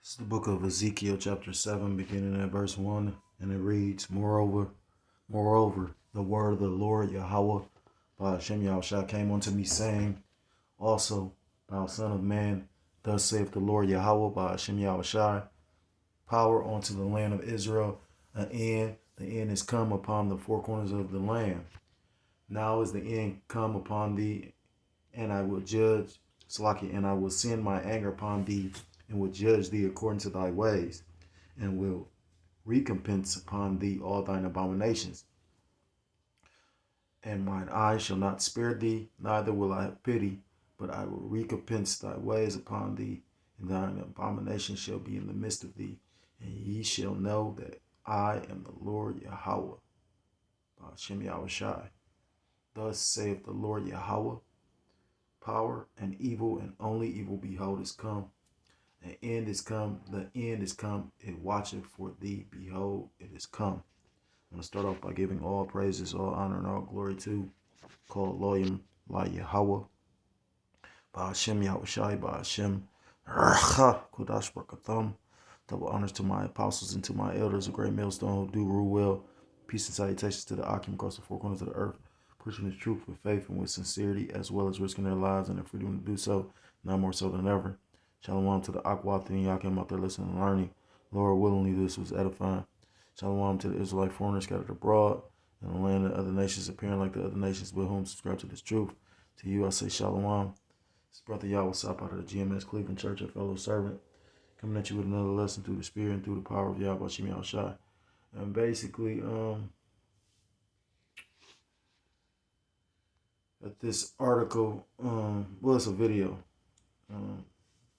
It's the book of Ezekiel, chapter 7, beginning at verse 1, and it reads, Moreover, the word of the Lord Yahweh by Hashem Yahushua came unto me, saying, Also, thou son of man, thus saith the Lord Yahweh by Hashem Yahushua, power unto the land of Israel, the end is come upon the four corners of the land. Now is the end come upon thee, and I will judge, and I will send my anger upon thee, and will judge thee according to thy ways, and will recompense upon thee all thine abominations. And mine eye shall not spare thee, neither will I have pity, but I will recompense thy ways upon thee, and thine abomination shall be in the midst of thee. And ye shall know that I am the Lord Yahweh. Hashem Yahushai. Thus saith the Lord Yahweh, power and evil, and only evil, behold, is come. The end is come, it watcheth for thee, behold, it is come. I'm going to start off by giving all praises, all honor, and all glory to called Loyim La Yahweh, by Hashem Yahushai, by Hashem Kodash Barakatham. Double honors to my apostles and to my elders, a great millstone who do rule well. Peace and salutations to the Akim across the four corners of the earth, pushing the truth with faith and with sincerity, as well as risking their lives and their freedom to do so, now more so than ever. Shalom to the Akwat and Yakim out there listening and learning. Lord, willingly this was edifying. Shalom to the Israelite foreigners scattered abroad in the land of other nations, appearing like the other nations with whom subscribe to this truth. To you I say shalom. It's Brother Yahweh Sap out of the GMS Cleveland Church, a fellow servant, coming at you with another lesson through the Spirit and through the power of Yahweh Shem Yahushai. And basically, at this article, well, it's a video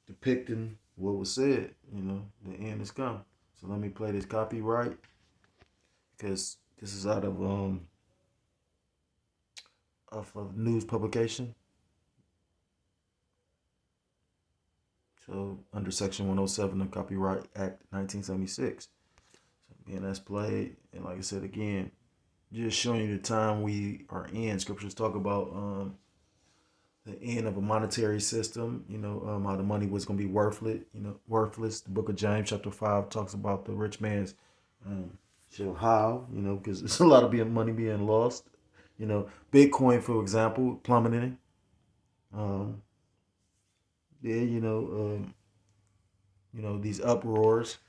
depicting what was said. The end has come. So let me play this copyright, because this is out of a news publication. So under Section 107 of Copyright Act 1976. So again, that's played, and like I said again, just showing you the time we are in. Scriptures talk about the end of a monetary system, how the money was going to be worthless. The book of James chapter 5 talks about the rich man's shall how, because there's a lot of money being lost. Bitcoin, for example, plummeting. These uproars.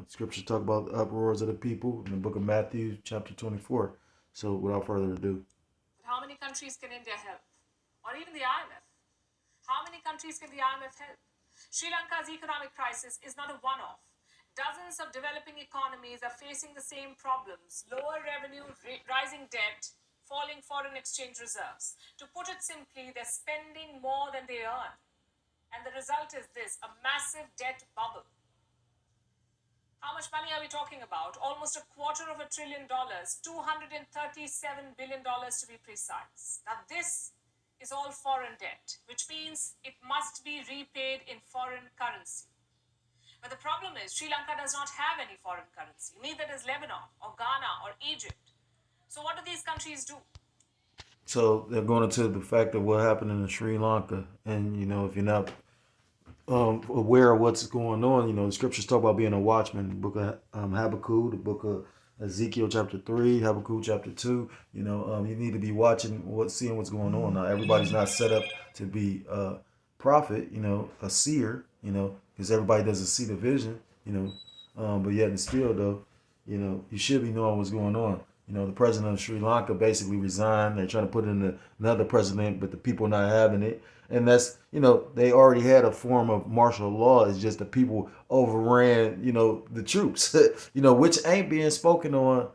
Scriptures talk about the uproars of the people in the book of Matthew chapter 24. So without further ado. How many countries can India help? Or even the IMF? How many countries can the IMF help? Sri Lanka's economic crisis is not a one-off. Dozens of developing economies are facing the same problems: lower revenue, rising debt, falling foreign exchange reserves. To put it simply, they're spending more than they earn. And the result is this: a massive debt bubble. How much money are we talking about? Almost $250 billion, $237 billion to be precise. Now this is all foreign debt, which means it must be repaid in foreign currency. But the problem is Sri Lanka does not have any foreign currency. Neither does Lebanon or Ghana or Egypt. So what do these countries do? So they're going into the fact of what happened in Sri Lanka. And, if you're not aware of what's going on, the scriptures talk about being a watchman. The book of Habakkuk, the book of Ezekiel chapter 3, Habakkuk chapter 2. You need to be watching, seeing what's going on. Now, everybody's not set up to be a prophet, a seer, because everybody doesn't see the vision, but yet and still, though, you should be knowing what's going on. The president of Sri Lanka basically resigned. They're trying to put in another president, but the people are not having it. And that's, they already had a form of martial law. It's just the people overran, the troops, which ain't being spoken on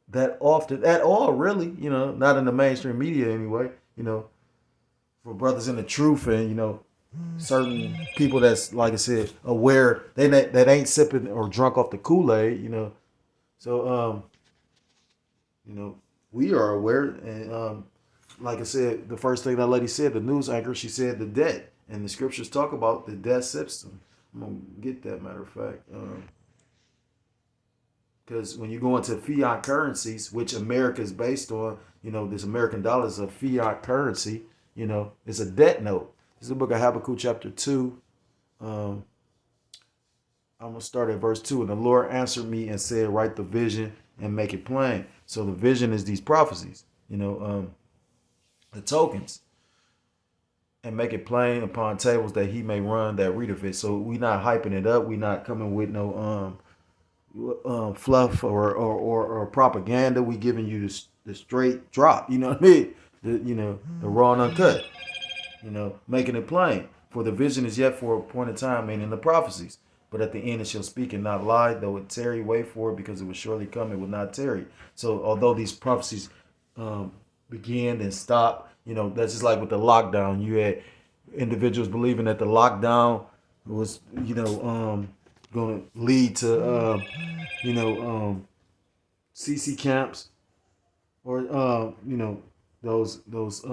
that often at all, really, not in the mainstream media anyway, for brothers in the truth and, certain people that's, like I said, aware that ain't sipping or drunk off the Kool-Aid, So, we are aware, and like I said, the first thing that lady said, the news anchor, she said the debt, and the scriptures talk about the debt system. I'm gonna get that, matter of fact, because when you go into fiat currencies, which America is based on, this American dollar is a fiat currency. It's a debt note. This is the book of Habakkuk chapter 2, I'm gonna start at verse 2. And the Lord answered me and said, write the vision and make it plain. So the vision is these prophecies, the tokens, and make it plain upon tables that he may run that readeth it. So we not hyping it up. We not coming with no fluff or propaganda. We giving you the straight drop. You know what I mean? The raw and uncut. Making it plain. For the vision is yet for a appointed time, meaning the prophecies. But at the end it shall speak and not lie, though it tarry, wait for it, because it will surely come, it will not tarry. So although these prophecies begin and stop, that's just like with the lockdown. You had individuals believing that the lockdown was, going to lead to, CC camps or, those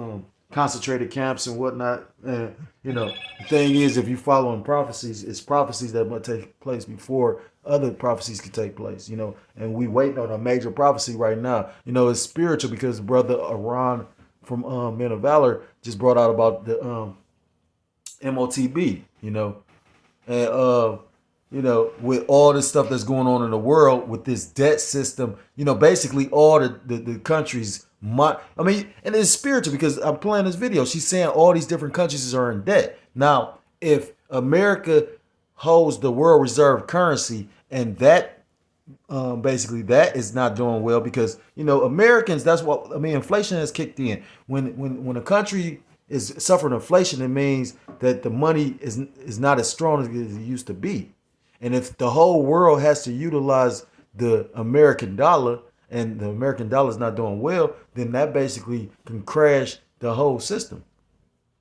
concentrated camps and whatnot. And, the thing is, if you follow in prophecies, it's prophecies that must take place before other prophecies can take place, and we waiting on a major prophecy right now. It's spiritual because Brother Aran from Men of Valor just brought out about the MOTB, and with all this stuff that's going on in the world with this debt system, basically all the countries, and it's spiritual because I'm playing this video. She's saying all these different countries are in debt. Now, if America holds the world reserve currency and that basically that is not doing well because Americans, that's what inflation has kicked in. When a country is suffering inflation, it means that the money is not as strong as it used to be. And if the whole world has to utilize the American dollar and the American dollar is not doing well, then that basically can crash the whole system.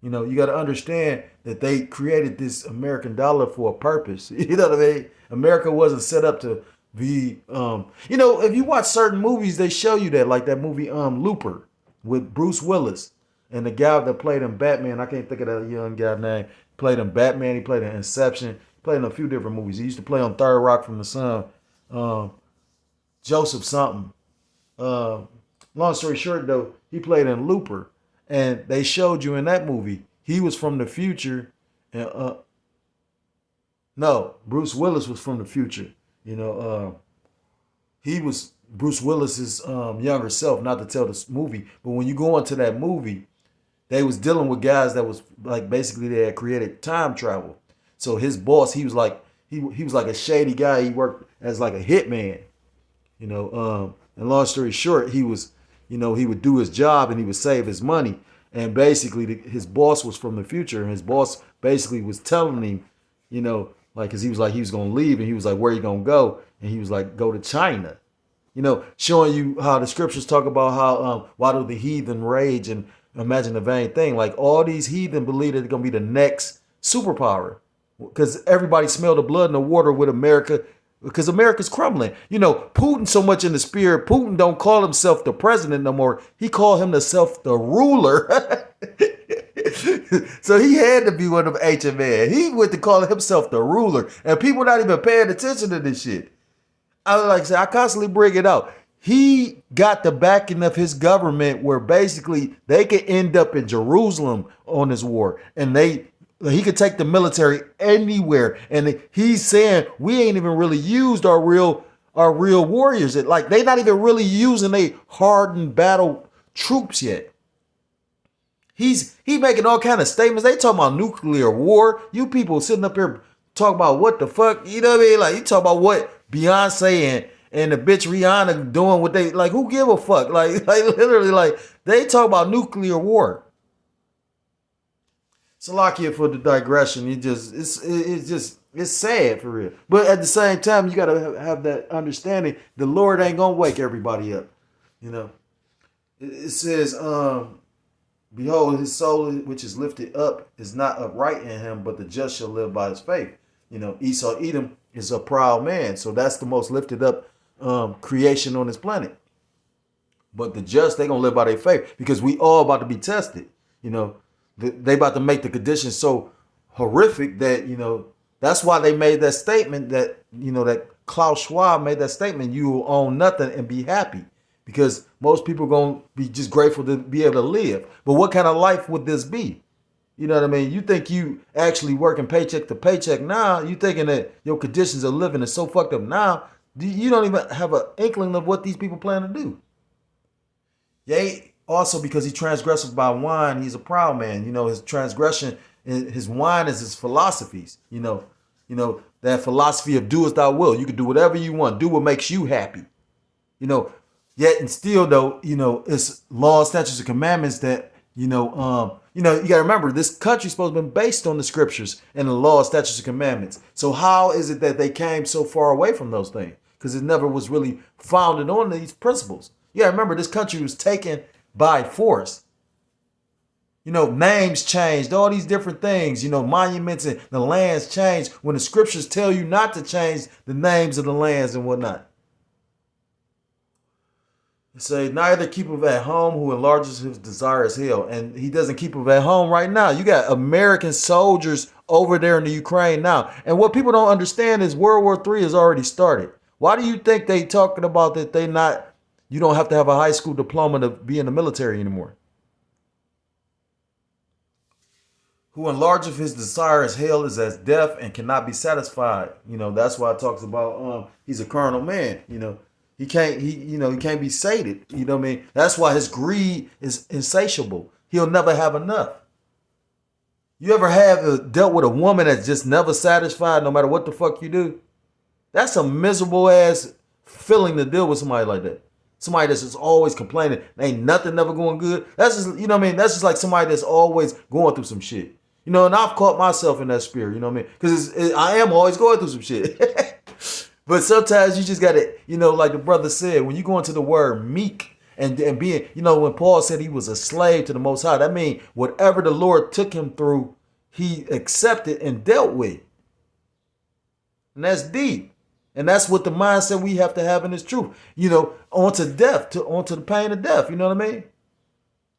You got to understand that they created this American dollar for a purpose. You know what I mean? America wasn't set up to be, if you watch certain movies, they show you that, like that movie Looper with Bruce Willis and the guy that played in Batman. I can't think of that young guy name. Played in Batman. He played in Inception. Played in a few different movies. He used to play on Third Rock from the Sun. Joseph something. Long story short, though, he played in Looper. And they showed you in that movie, he was from the future. And no, Bruce Willis was from the future. He was Bruce Willis's younger self, not to tell this movie. But when you go into that movie, they was dealing with guys that was like basically they had created time travel. So his boss, he was like a shady guy. He worked as like a hitman, and long story short, he was, he would do his job and he would save his money. And basically his boss was from the future. And his boss basically was telling him, cause he was going to leave and he was like, where you going to go? And he was like, go to China, showing you how the scriptures talk about how, why do the heathen rage and imagine the vain thing? Like all these heathen believe that they're going to be the next superpower. Because everybody smelled the blood in the water with America, because America's crumbling. Putin so much in the spirit. Putin don't call himself the president no more. He called himself the ruler. So he had to be one of them ancient men. He went to call himself the ruler, and people not even paying attention to this shit. I constantly bring it out. He got the backing of his government, where basically they could end up in Jerusalem on this war, and he could take the military anywhere. And he's saying we ain't even really used our real warriors. They not even really using they hardened battle troops yet. He making all kind of statements. They talking about nuclear war. You people sitting up here talking about what the fuck, you know what I mean? Like you talk about what Beyonce and the bitch Rihanna doing what they like. Who give a fuck? Like literally, they talk about nuclear war. Salakia for the digression. It's sad for real. But at the same time, you gotta have that understanding. The Lord ain't gonna wake everybody up. It says, behold, his soul which is lifted up is not upright in him, but the just shall live by his faith. Esau Edom is a proud man, so that's the most lifted up creation on this planet. But the just, they gonna live by their faith, because we all about to be tested. They about to make the conditions so horrific that, that's why they made that statement that, that Klaus Schwab made that statement, you will own nothing and be happy, because most people are going to be just grateful to be able to live. But what kind of life would this be? You know what I mean? You think you actually working paycheck to paycheck now. You thinking that your conditions of living is so fucked up now. You don't even have an inkling of what these people plan to do. Yea, also because he transgressed by wine, he's a proud man. You know, his transgression, his wine is his philosophies. You know that philosophy of do as thou will. You can do whatever you want, do what makes you happy. You know, yet and still though, it's laws, statutes, and commandments that you gotta remember this country's supposed to be based on the scriptures and the laws, statutes, and commandments. So how is it that they came so far away from those things? Because it never was really founded on these principles. You gotta remember this country was taken by force. Names changed, all these different things, monuments and the lands changed when the scriptures tell you not to change the names of the lands and whatnot. Say neither keepeth at home who enlarges his desire is hell, and he doesn't keep them at home right now. You got American soldiers over there in the Ukraine now, and what people don't understand is World War III has already started. Why do you think they talking about that? You don't have to have a high school diploma to be in the military anymore. Who enlargeth his desire as hell is as death and cannot be satisfied. That's why it talks about he's a carnal man. He can't be sated. You know what I mean? That's why his greed is insatiable. He'll never have enough. You ever have dealt with a woman that's just never satisfied no matter what the fuck you do? That's a miserable ass feeling to deal with somebody like that. Somebody that's just always complaining. Ain't nothing never going good. That's just, you know what I mean? That's just like somebody that's always going through some shit. And I've caught myself in that spirit, you know what I mean? Because I am always going through some shit. But sometimes you just got to, like the brother said, when you go into the word meek and being, when Paul said he was a slave to the Most High, that means whatever the Lord took him through, he accepted and dealt with. And that's deep. And that's what the mindset we have to have in this truth. Onto death, onto the pain of death. You know what I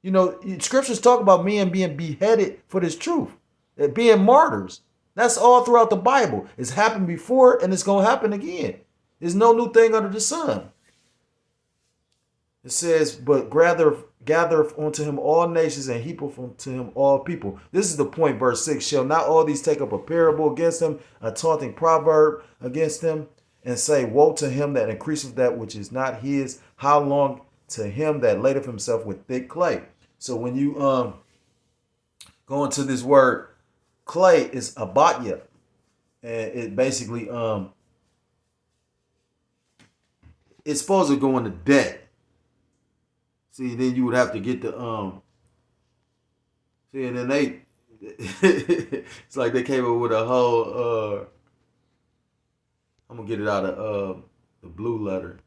mean? Scriptures talk about men being beheaded for this truth, being martyrs. That's all throughout the Bible. It's happened before and it's going to happen again. There's no new thing under the sun. It says, but gathereth unto him all nations and heapeth unto him all people. This is the point, verse 6. Shall not all these take up a parable against him, a taunting proverb against him, and say, woe to him that increaseth that which is not his? How long to him that ladeth himself with thick clay? So when you go into this word, clay is abatya, and it basically it's supposed to go into debt. See, then you would have to get the see, and then they it's like they came up with a whole I'm gonna get it out of the blue letter.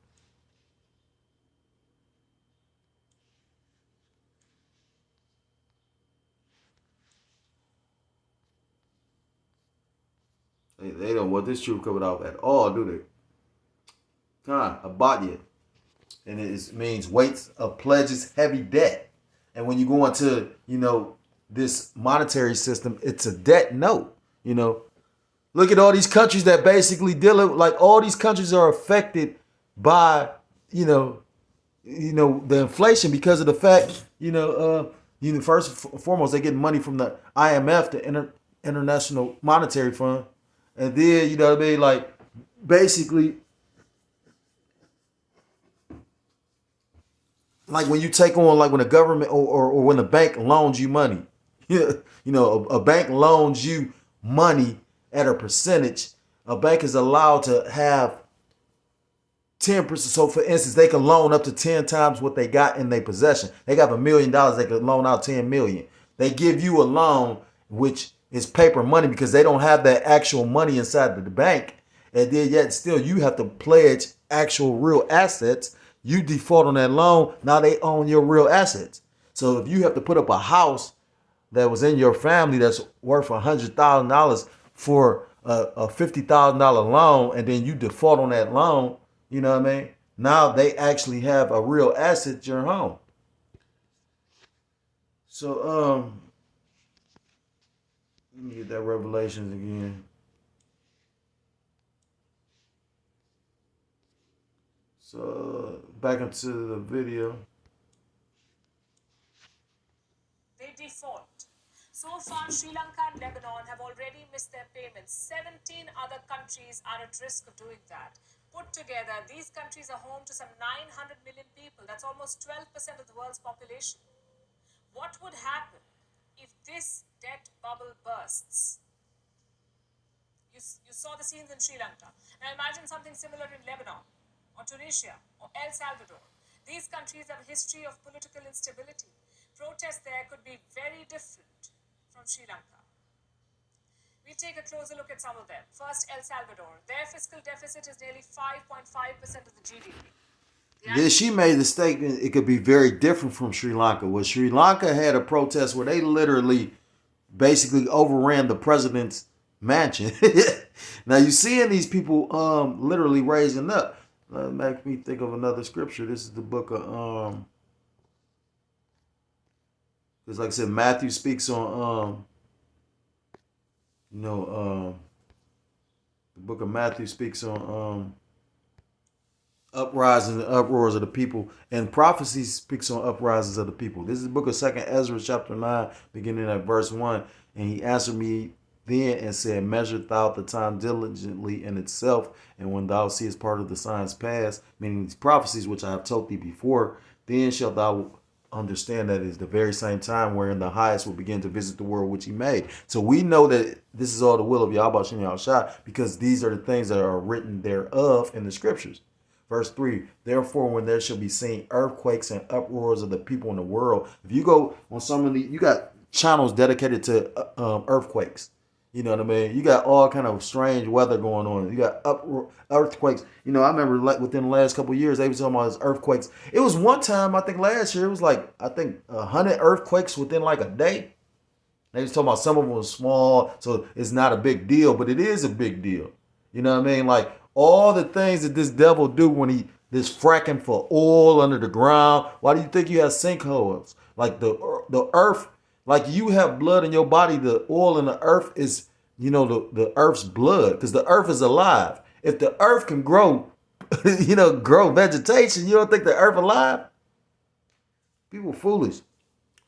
They don't want this truth covered off at all, do they? Abatya. And it means weights of pledges, heavy debt. And when you go into, this monetary system, it's a debt note. Look at all these countries that basically like all these countries are affected by, the inflation because of the fact, first and foremost, they get money from the IMF, the International Monetary Fund. And then, you know what I mean? Like, basically, like when you take on, like when the government or when a bank loans you money, a bank loans you money at a percentage. A bank is allowed to have 10%. So for instance, they can loan up to 10 times what they got in their possession. They got $1 million, they could loan out 10 million. They give you a loan, which is paper money because they don't have that actual money inside of the bank. And then yet still you have to pledge actual real assets. You default on that loan, now they own your real assets. So if you have to put up a house that was in your family that's worth $100,000 for a $50,000 loan, and then you default on that loan, you know what I mean? Now they actually have a real asset, your home. So let me get that Revelations again. So back into the video. They default. So far, Sri Lanka and Lebanon have already missed their payments. 17 other countries are at risk of doing that. Put together, these countries are home to some 900 million people. That's almost 12% of the world's population. What would happen if this debt bubble bursts? You saw the scenes in Sri Lanka. Now imagine something similar in Lebanon, or Tunisia, or El Salvador. These countries have a history of political instability. Protests there could be very different from Sri Lanka. We take a closer look at some of them. First, El Salvador. Their fiscal deficit is nearly 5.5% of the GDP. Then she made the statement it could be very different from Sri Lanka. Well, Sri Lanka had a protest where they literally basically overran the president's mansion. Now you seeing these people literally raising up. That makes me think of another scripture. This is the book of because like I said, Matthew speaks on the book of Matthew speaks on uprisings and uproars of the people, and prophecy speaks on uprisings of the people. This is the book of Second Ezra, chapter 9, beginning at verse 1. And he answered me then and said, measure thou the time diligently in itself, and when thou seest part of the signs pass, meaning these prophecies which I have told thee before, then shalt thou understand that it is the very same time wherein the highest will begin to visit the world which he made. So we know that this is all the will of Yahweh Shem Yahushua, because these are the things that are written thereof in the scriptures. Verse 3, therefore, when there shall be seen earthquakes and uproars of the people in the world. If you go on some of the, you got channels dedicated to earthquakes. You know what I mean? You got all kind of strange weather going on. You got earthquakes. You know, I remember like within the last couple of years, they were talking about earthquakes. It was one time, I think last year, it was like, I think 100 earthquakes within like a day. They was talking about some of them was small, so it's not a big deal, but it is a big deal. You know what I mean? Like all the things that this devil do when he this fracking for oil under the ground. Why do you think you have sinkholes? Like the earth, like you have blood in your body. The oil in the earth is, you know, the earth's blood, because the earth is alive. If the earth can grow, grow vegetation, you don't think the earth alive? People foolish.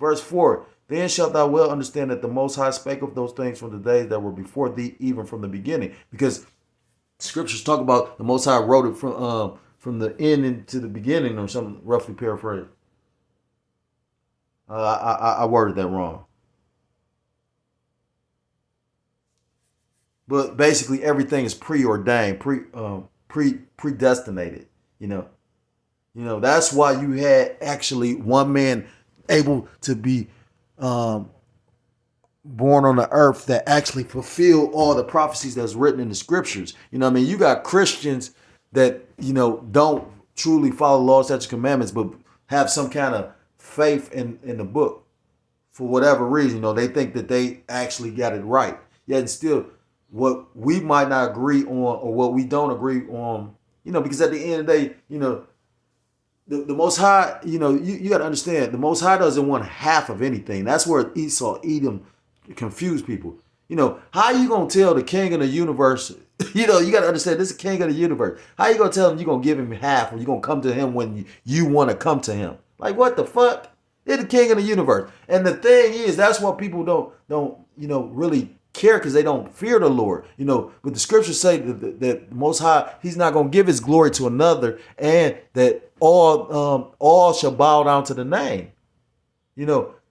Verse 4, then shalt thou well understand that the Most High spake of those things from the days that were before thee, even from the beginning. Because scriptures talk about the Most High wrote it from the end into the beginning, or something, roughly paraphrased. I worded that wrong. But basically everything is preordained, predestinated, that's why you had actually one man able to be born on the earth that actually fulfill all the prophecies that's written in the scriptures. You know what I mean? You got Christians that, don't truly follow law, statutes, commandments, but have some kind of faith in the book for whatever reason. They think that they actually got it right. Yet still, what we might not agree on, or what we don't agree on, because at the end of the day, the Most High, you got to understand, the Most High doesn't want half of anything. That's where Esau, Edom confuse people. How you going to tell the king of the universe, you got to understand, this is the king of the universe. How you going to tell him you're going to give him half, or you're going to come to him when you want to come to him? Like, what the fuck? They're the king of the universe. And the thing is, that's what people don't really care, because they don't fear the Lord. But the scriptures say that the Most High, he's not going to give his glory to another, and that all shall bow down to the name.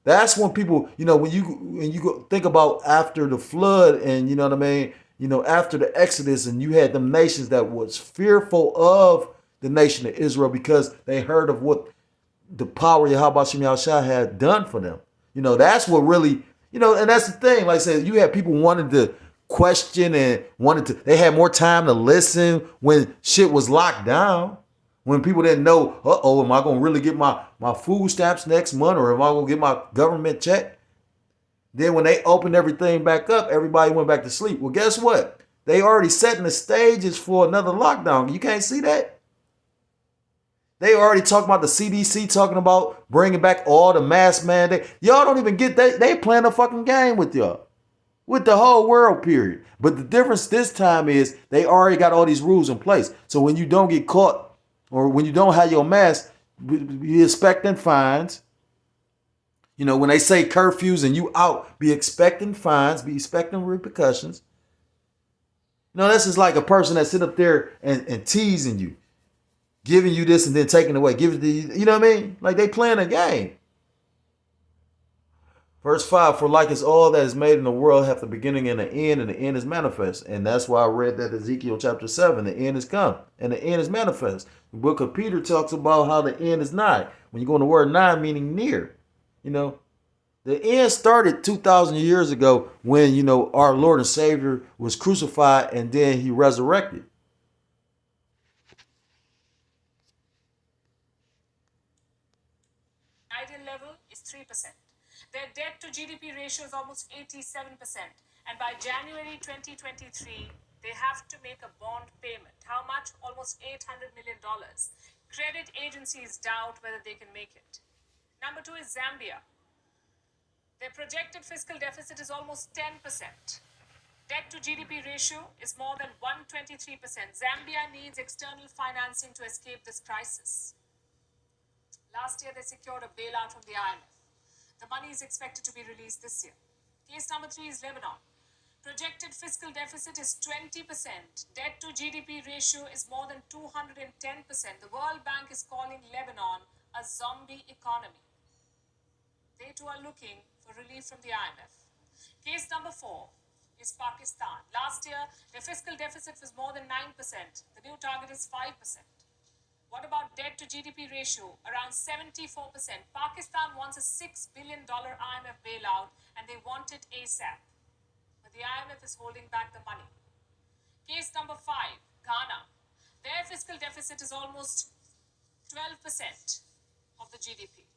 That's when people, when you go think about after the flood, and you know what I mean, after the Exodus, and you had them nations that was fearful of the nation of Israel because they heard of what the power of Yahweh Shem Yahushua had done for them. That's what really, and that's the thing. Like I said, you had people wanting to question and they had more time to listen when shit was locked down. When people didn't know, am I going to really get my food stamps next month, or am I going to get my government check? Then when they opened everything back up, everybody went back to sleep. Well, guess what? They already setting the stages for another lockdown. You can't see that? They already talking about the CDC talking about bringing back all the mask mandate. Y'all don't even get that. They playing a fucking game with y'all, with the whole world, period. But the difference this time is they already got all these rules in place. So when you don't get caught, or when you don't have your mask, you expecting fines. You know, when they say curfews and you out, be expecting fines, be expecting repercussions. You know, that's just like a person that sit up there and teasing you, giving you this and then taking away, giving the, you know what I mean? Like they playing a game. Verse 5, for like as all that is made in the world hath a beginning and an end is manifest. And that's why I read that Ezekiel chapter 7, the end is come, and the end is manifest. The book of Peter talks about how the end is nigh. When you go in the word nigh, meaning near, you know, the end started 2,000 years ago when, you know, our Lord and Savior was crucified and then he resurrected. Ideal level is 3%. Their debt to GDP ratio is almost 87%. And by January 2023, they have to make a bond payment. How much? Almost $800 million. Credit agencies doubt whether they can make it. Number two is Zambia. Their projected fiscal deficit is almost 10%. Debt to GDP ratio is more than 123%. Zambia needs external financing to escape this crisis. Last year, they secured a bailout from the IMF. The money is expected to be released this year. Case number three is Lebanon. Projected fiscal deficit is 20%. Debt to GDP ratio is more than 210%. The World Bank is calling Lebanon a zombie economy. They too are looking for relief from the IMF. Case number four is Pakistan. Last year, their fiscal deficit was more than 9%. The new target is 5%. What about debt to GDP ratio? Around 74%. Pakistan wants a $6 billion IMF bailout and they want it ASAP. But the IMF is holding back the money. Case number five, Ghana. Their fiscal deficit is almost 12% of the GDP.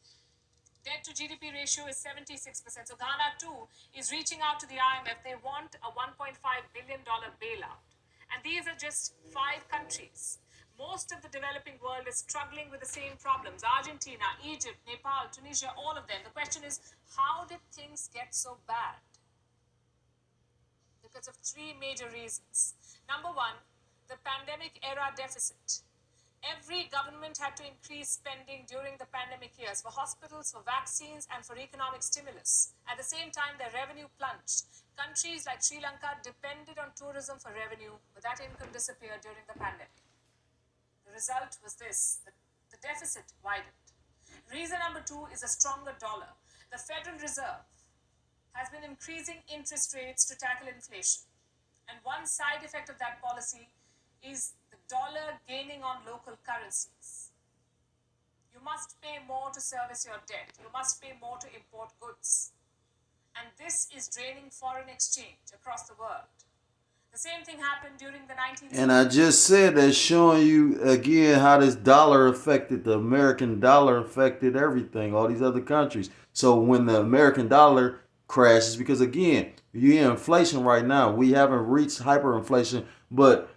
Debt to GDP ratio is 76%. So Ghana too is reaching out to the IMF. They want a $1.5 billion bailout. And these are just 5 countries. Most of the developing world is struggling with the same problems. Argentina, Egypt, Nepal, Tunisia, all of them. The question is, how did things get so bad? Because of 3 major reasons. Number one, the pandemic era deficit. Every government had to increase spending during the pandemic years for hospitals, for vaccines, and for economic stimulus. At the same time, their revenue plunged. Countries like Sri Lanka depended on tourism for revenue, but that income disappeared during the pandemic. The result was this, the deficit widened. Reason number 2 is a stronger dollar. The Federal Reserve has been increasing interest rates to tackle inflation. And one side effect of that policy is the dollar gaining on local currencies. You must pay more to service your debt. You must pay more to import goods. And this is draining foreign exchange across the world. The same thing happened during the 1970s. And I just said that, showing you again how this dollar affected, the American dollar affected everything, all these other countries. So when the American dollar crashes, because again, you hear inflation right now. We haven't reached hyperinflation, but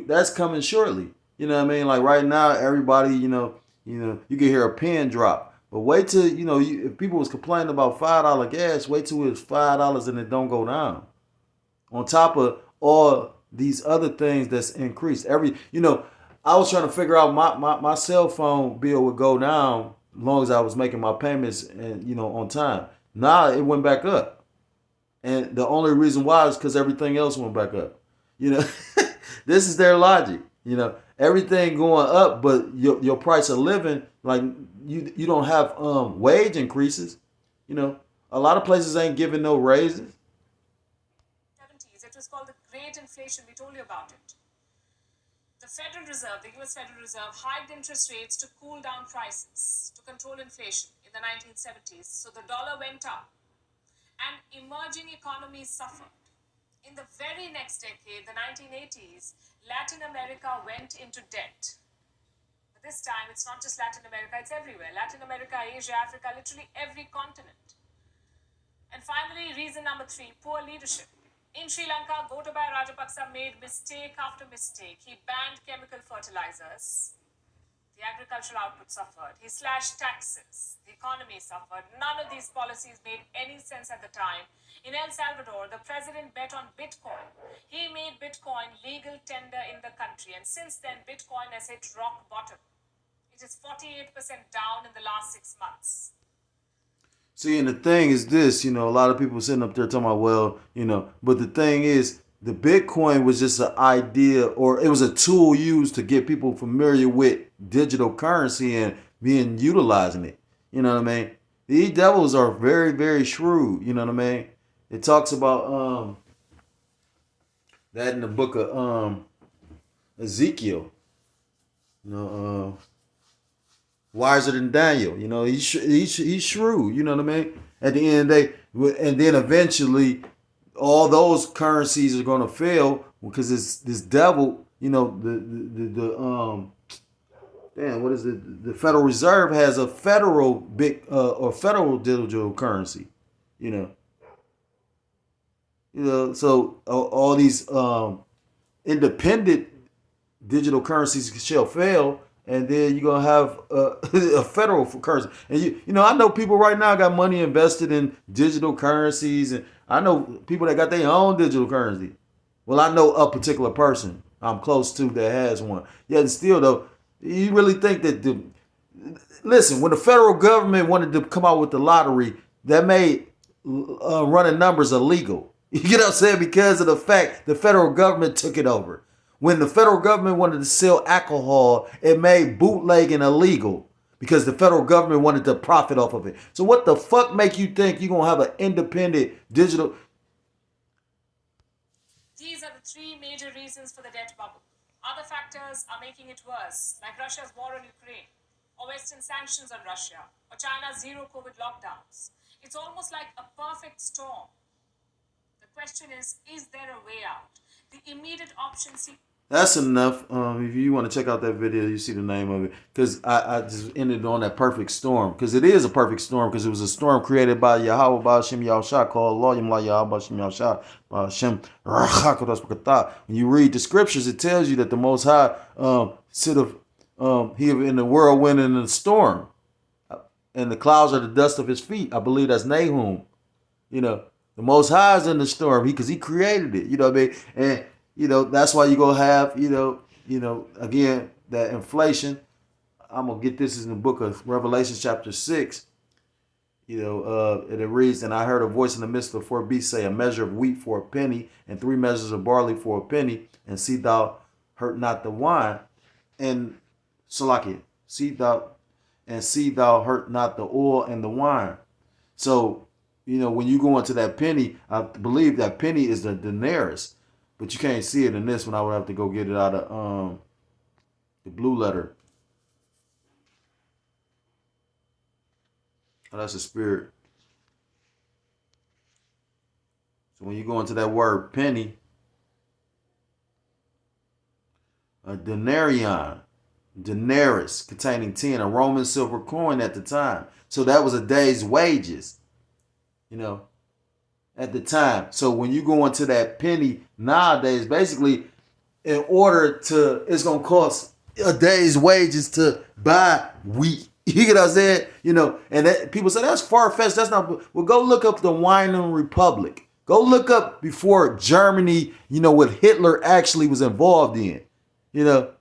that's coming shortly. You know what I mean? Like right now, everybody, you can hear a pin drop. But wait till, if people was complaining about $5 gas, wait till it's $5 and it don't go down. On top of all these other things that's increased. I was trying to figure out my cell phone bill would go down as long as I was making my payments and on time. Now it went back up. And the only reason why is because everything else went back up. This is their logic. Everything going up, but your price of living, like you don't have wage increases. A lot of places ain't giving no raises. It was called the Great Inflation. We told you about it. The Federal Reserve, the US Federal Reserve, hiked interest rates to cool down prices, to control inflation in the 1970s. So the dollar went up and emerging economies suffered. In the very next decade, the 1980s, Latin America went into debt. But this time, it's not just Latin America, it's everywhere. Latin America, Asia, Africa, literally every continent. And finally, reason number 3, poor leadership. In Sri Lanka, Gotabaya Rajapaksa made mistake after mistake. He banned chemical fertilizers. The agricultural output suffered. He slashed taxes. The economy suffered. None of these policies made any sense at the time. In El Salvador, the president bet on Bitcoin. He made Bitcoin legal tender in the country. And since then, Bitcoin has hit rock bottom. It is 48% down in the last 6 months. See, and the thing is this, a lot of people sitting up there talking about, well, but the thing is, the Bitcoin was just an idea, or it was a tool used to get people familiar with digital currency and being utilizing it. You know what I mean? These devils are very, very shrewd. You know what I mean? It talks about that in the book of Ezekiel. You know, wiser than Daniel. He's shrewd. You know what I mean? At the end of the day, and then eventually, all those currencies are going to fail because this devil. What is it? The Federal Reserve has a federal big or federal digital currency. You know. So all these independent digital currencies shall fail, and then you're gonna have a federal currency. And I know people right now got money invested in digital currencies, and I know people that got their own digital currency. Well, I know a particular person I'm close to that has one. Yet still, though, you really think that listen, when the federal government wanted to come out with the lottery, that made running numbers illegal. You get what I'm saying? Because of the fact the federal government took it over. When the federal government wanted to sell alcohol, it made bootlegging illegal because the federal government wanted to profit off of it. So what the fuck make you think you're going to have an independent digital? These are the three major reasons for the debt bubble. Other factors are making it worse, like Russia's war on Ukraine, or Western sanctions on Russia, or China's zero COVID lockdowns. It's almost like a perfect storm. The question is there a way out? The immediate option seems... That's enough. If you want to check out that video, you see the name of it. Because I just ended on that perfect storm. Because it is a perfect storm. Because it was a storm created by Yahweh Ba'Shem Yahushua called Lo Yim La Yahweh Ba'Shem Yahushua Ba'Shem Rachakodas B'Katah. When you read the scriptures, it tells you that the Most High he in the whirlwind and in the storm. And the clouds are the dust of his feet. I believe that's Nahum. The Most High is in the storm because he created it. You know what I mean? And that's why you're going to have, again, that inflation. I'm going to get this in the book of Revelation chapter 6. And it reads, and I heard a voice in the midst of the four beasts say, a measure of wheat for a penny, and 3 measures of barley for a penny, and see thou hurt not the wine. And Salakia, see thou hurt not the oil and the wine. So, when you go into that penny, I believe that penny is the denarius. But you can't see it in this one. I would have to go get it out of the blue letter. Oh, that's a spirit. So when you go into that word penny, a denarion, denarius, containing 10, a Roman silver coin at the time. So that was a day's wages, at the time. So when you go into that penny nowadays, basically, it's going to cost a day's wages to buy wheat. You get what I'm saying? And people say that's far-fetched. That's not. Well, go look up the Weimar Republic. Go look up before Germany, what Hitler actually was involved in. Go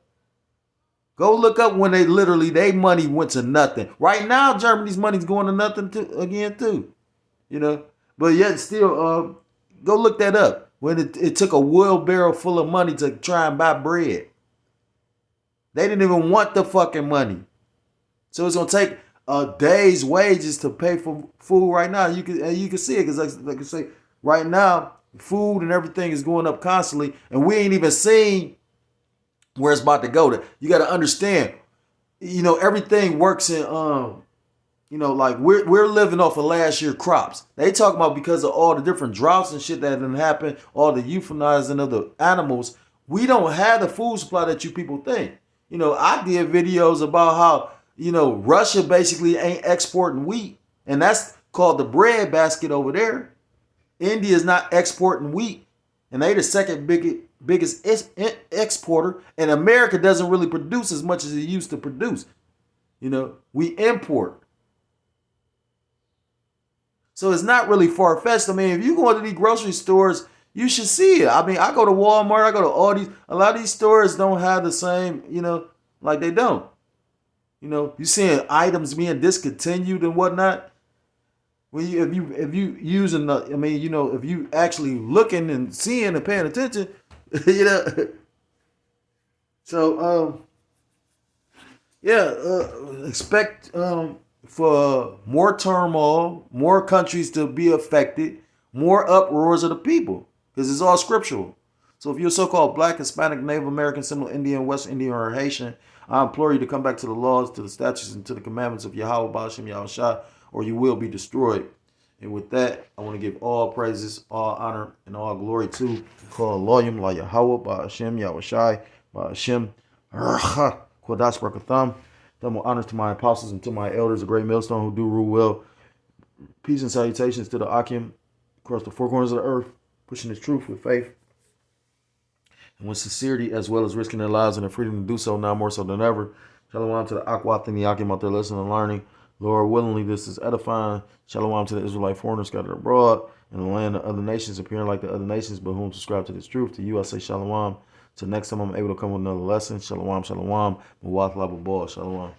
look up when their money went to nothing. Right now, Germany's money's going to nothing too. But yet still, go look that up. When it took a wheelbarrow full of money to try and buy bread. They didn't even want the fucking money. So it's going to take a day's wages to pay for food right now. You can see it because like I say, right now, food and everything is going up constantly. And we ain't even seen where it's about to go. You got to understand, everything works in... like we're living off of last year's crops. They talk about because of all the different droughts and shit that didn't happen, all the euthanizing of the animals, we don't have the food supply that you people think. I did videos about how, Russia basically ain't exporting wheat. And that's called the bread basket over there. India is not exporting wheat. And they the second biggest exporter. And America doesn't really produce as much as it used to produce. We import. So it's not really far-fetched. I mean, if you go into these grocery stores, you should see it. I mean, I go to Walmart, I go to all these. A lot of these stores don't have the same, like they don't. You seeing items being discontinued and whatnot. When you if you using the, I mean, if you actually looking and seeing and paying attention, you know. So yeah, expect for more turmoil, more countries to be affected, more uproars of the people, because it's all scriptural. So if you're so-called Black, Hispanic, Native American, Central Indian, West Indian, or Haitian, I implore you to come back to the laws, to the statutes, and to the commandments of Yahweh, Ba'ashem, Yahushua, or you will be destroyed. And with that, I want to give all praises, all honor, and all glory to call Loyim, La Yahweh, Ba'ashem, Yahushua, Ba'ashem, Kodash Barakatham. Double honors to my apostles and to my elders, the great millstone who do rule well. Peace and salutations to the Akim across the four corners of the earth, pushing the truth with faith and with sincerity, as well as risking their lives and their freedom to do so now more so than ever. Shalom to the Akwat and the Akim out there listening and learning. Lord, willingly this is edifying. Shalom to the Israelite foreigners scattered abroad in the land of other nations, appearing like the other nations, but whom subscribe to this truth. To you I say shalom. Till next time I'm able to come with another lesson. Shalom, shalom. Muwath lababah. Shalom.